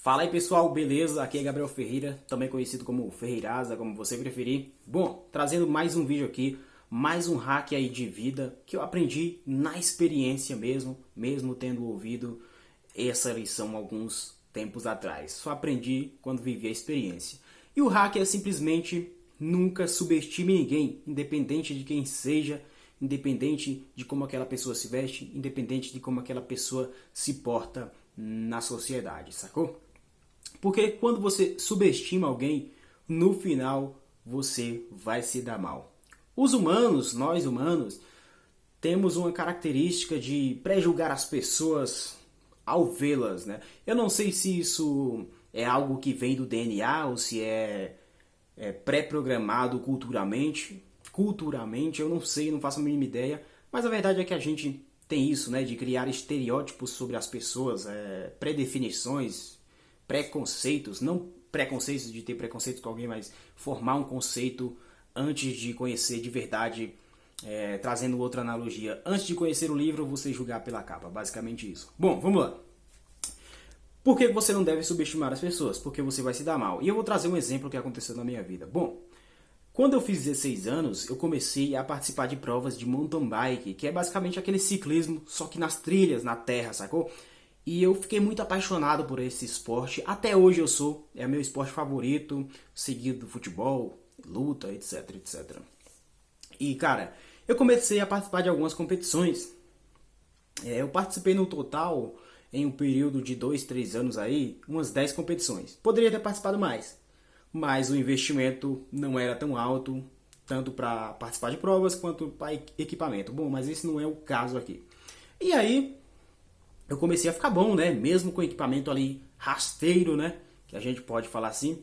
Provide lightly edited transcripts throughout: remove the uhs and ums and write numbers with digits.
Fala aí pessoal, beleza? Aqui é Gabriel Ferreira, também conhecido como Ferreiraza, como você preferir. Bom, trazendo mais um vídeo aqui, mais um hack aí de vida que eu aprendi na experiência mesmo tendo ouvido essa lição alguns tempos atrás. Só aprendi quando vivi a experiência. E o hack é simplesmente nunca subestime ninguém, independente de quem seja, independente de como aquela pessoa se veste, independente de como aquela pessoa se porta na sociedade, sacou? Porque quando você subestima alguém, no final você vai se dar mal. Os humanos, nós humanos, temos uma característica de pré-julgar as pessoas ao vê-las, né? Eu não sei se isso é algo que vem do DNA ou se é pré-programado culturalmente. Culturalmente, eu não sei, não faço a mínima ideia. Mas a verdade é que a gente tem isso, né? De criar estereótipos sobre as pessoas, pré-definições, preconceitos, não preconceitos de ter preconceito com alguém, mas formar um conceito antes de conhecer de verdade, trazendo outra analogia. Antes de conhecer o livro, você julgar pela capa, basicamente isso. Bom, vamos lá. Por que você não deve subestimar as pessoas? Porque você vai se dar mal. E eu vou trazer um exemplo que aconteceu na minha vida. Bom, quando eu fiz 16 anos, eu comecei a participar de provas de mountain bike, que é basicamente aquele ciclismo, só que nas trilhas, na terra, sacou? E eu fiquei muito apaixonado por esse esporte. Até hoje eu sou. É meu esporte favorito, seguido do futebol, luta, etc, etc. E, cara, eu comecei a participar de algumas competições. Eu participei no total, em um período de 2, 3 anos aí, umas 10 competições. Poderia ter participado mais, mas o investimento não era tão alto, tanto para participar de provas quanto para equipamento. Bom, mas esse não é o caso aqui. E aí eu comecei a ficar bom, né? Mesmo com equipamento ali rasteiro, né? Que a gente pode falar assim.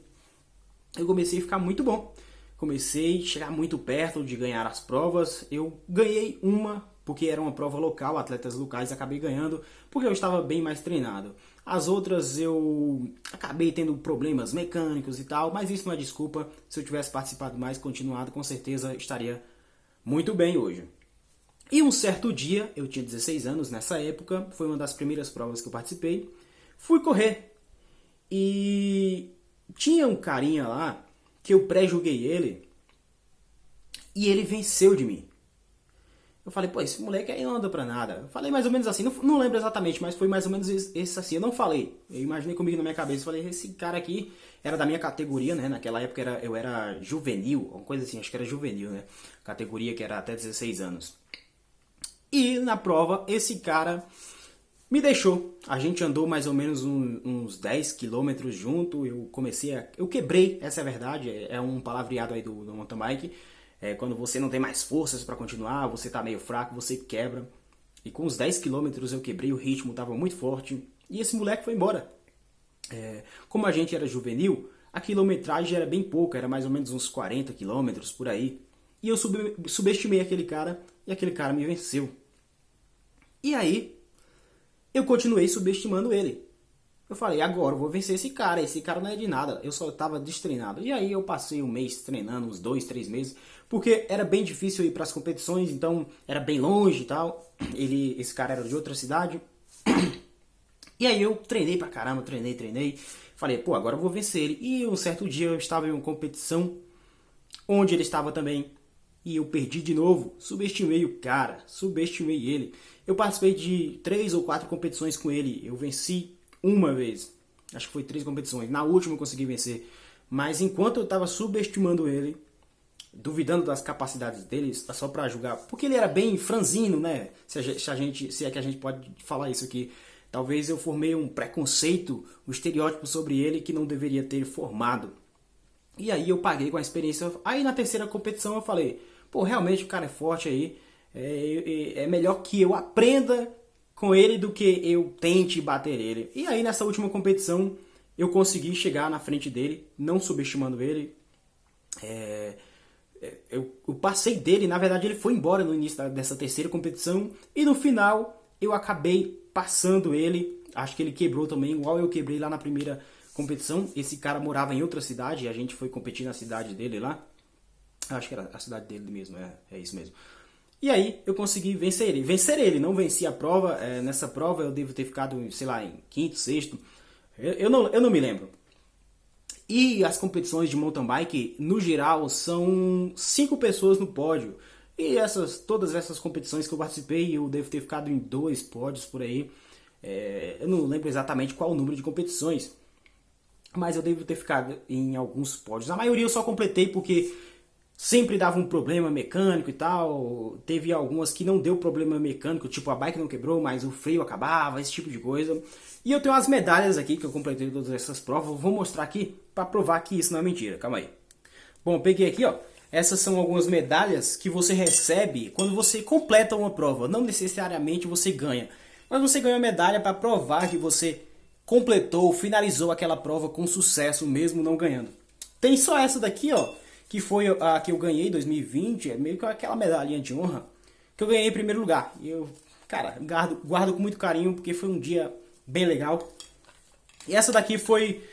Eu comecei a ficar muito bom. Comecei a chegar muito perto de ganhar as provas. Eu ganhei uma, porque era uma prova local, atletas locais, acabei ganhando, porque eu estava bem mais treinado. As outras eu acabei tendo problemas mecânicos e tal, mas isso não é desculpa. Se eu tivesse participado mais, continuado, com certeza estaria muito bem hoje. E um certo dia, eu tinha 16 anos nessa época, foi uma das primeiras provas que eu participei, fui correr. E tinha um carinha lá, que eu pré-julguei ele, e ele venceu de mim. Eu falei, pô, esse moleque aí não anda pra nada. Eu falei mais ou menos assim, não lembro exatamente, mas foi mais ou menos esse assim. Eu não falei, eu imaginei comigo na minha cabeça, falei, esse cara aqui era da minha categoria, né? Naquela época eu era juvenil, uma coisa assim, acho que era juvenil, né? Categoria que era até 16 anos. E na prova, esse cara me deixou. A gente andou mais ou menos uns 10 quilômetros junto. Eu quebrei, essa é a verdade. É um palavreado aí do mountain bike. Quando você não tem mais forças para continuar, você tá meio fraco, você quebra. E com os 10 quilômetros eu quebrei, o ritmo tava muito forte. E esse moleque foi embora. Como a gente era juvenil, a quilometragem era bem pouca, era mais ou menos uns 40 quilômetros por aí. E eu subestimei aquele cara e aquele cara me venceu. E aí, eu continuei subestimando ele. Eu falei, agora eu vou vencer esse cara não é de nada, eu só estava destreinado. E aí eu passei um mês treinando, uns 2, 3 meses, porque era bem difícil ir para as competições, então era bem longe e tal. Esse cara era de outra cidade. E aí eu treinei pra caramba, treinei. Falei, pô, agora eu vou vencer ele. E um certo dia eu estava em uma competição, onde ele estava também. E eu perdi de novo, subestimei o cara, subestimei ele. Eu participei de 3 ou 4 competições com ele, eu venci uma vez. Acho que foi 3 competições, na última eu consegui vencer. Mas enquanto eu estava subestimando ele, duvidando das capacidades dele, só pra julgar, porque ele era bem franzino, né? Se é que a gente pode falar isso aqui. Talvez eu formei um preconceito, um estereótipo sobre ele que não deveria ter formado. E aí eu paguei com a experiência. Aí na terceira competição eu falei, pô, realmente o cara é forte aí. É melhor que eu aprenda com ele do que eu tente bater ele. E aí nessa última competição eu consegui chegar na frente dele, não subestimando ele. Eu passei dele, na verdade ele foi embora no início dessa terceira competição. E no final eu acabei passando ele. Acho que ele quebrou também, igual eu quebrei lá na primeira competição. Esse cara morava em outra cidade, a gente foi competir na cidade dele lá. Acho que era a cidade dele mesmo, é isso mesmo. E aí eu consegui vencer ele. Não venci a prova. Nessa prova eu devo ter ficado, sei lá, em quinto, sexto. Eu não me lembro. E as competições de mountain bike, no geral, são 5 pessoas no pódio. E todas essas competições que eu participei, eu devo ter ficado em 2 pódios por aí. Eu não lembro exatamente qual o número de competições, mas eu devo ter ficado em alguns pódios. A maioria eu só completei porque sempre dava um problema mecânico e tal. Teve algumas que não deu problema mecânico, tipo a bike não quebrou, mas o freio acabava, esse tipo de coisa. E eu tenho umas medalhas aqui que eu completei todas essas provas. Vou mostrar aqui para provar que isso não é mentira. Calma aí. Bom, eu peguei aqui, ó. Essas são algumas medalhas que você recebe quando você completa uma prova. Não necessariamente você ganha, mas você ganha uma medalha para provar que você completou, finalizou aquela prova com sucesso, mesmo não ganhando. Tem só essa daqui, ó, que foi a que eu ganhei em 2020, é meio que aquela medalhinha de honra, que eu ganhei em primeiro lugar. E eu, cara, guardo com muito carinho, porque foi um dia bem legal. E essa daqui foi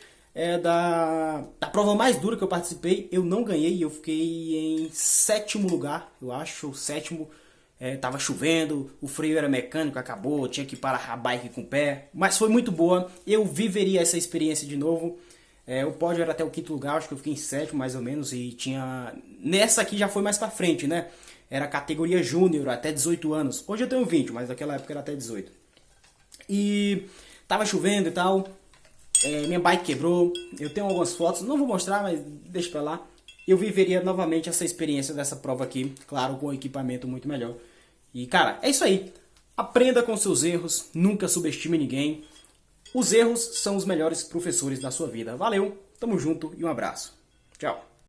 da prova mais dura que eu participei. Eu não ganhei, eu fiquei em 7º lugar, eu acho, 7º. Tava chovendo, o freio era mecânico, acabou, tinha que parar a bike com o pé, mas foi muito boa, eu viveria essa experiência de novo. O pódio era até o 5º lugar, acho que eu fiquei em 7º mais ou menos, e tinha... Nessa aqui já foi mais pra frente, né? Era categoria júnior, até 18 anos. Hoje eu tenho 20, mas naquela época era até 18. E tava chovendo e tal, minha bike quebrou, eu tenho algumas fotos, não vou mostrar, mas deixa pra lá. Eu viveria novamente essa experiência dessa prova aqui, claro, com um equipamento muito melhor. E, cara, é isso aí. Aprenda com seus erros, nunca subestime ninguém. Os erros são os melhores professores da sua vida. Valeu, tamo junto e um abraço. Tchau.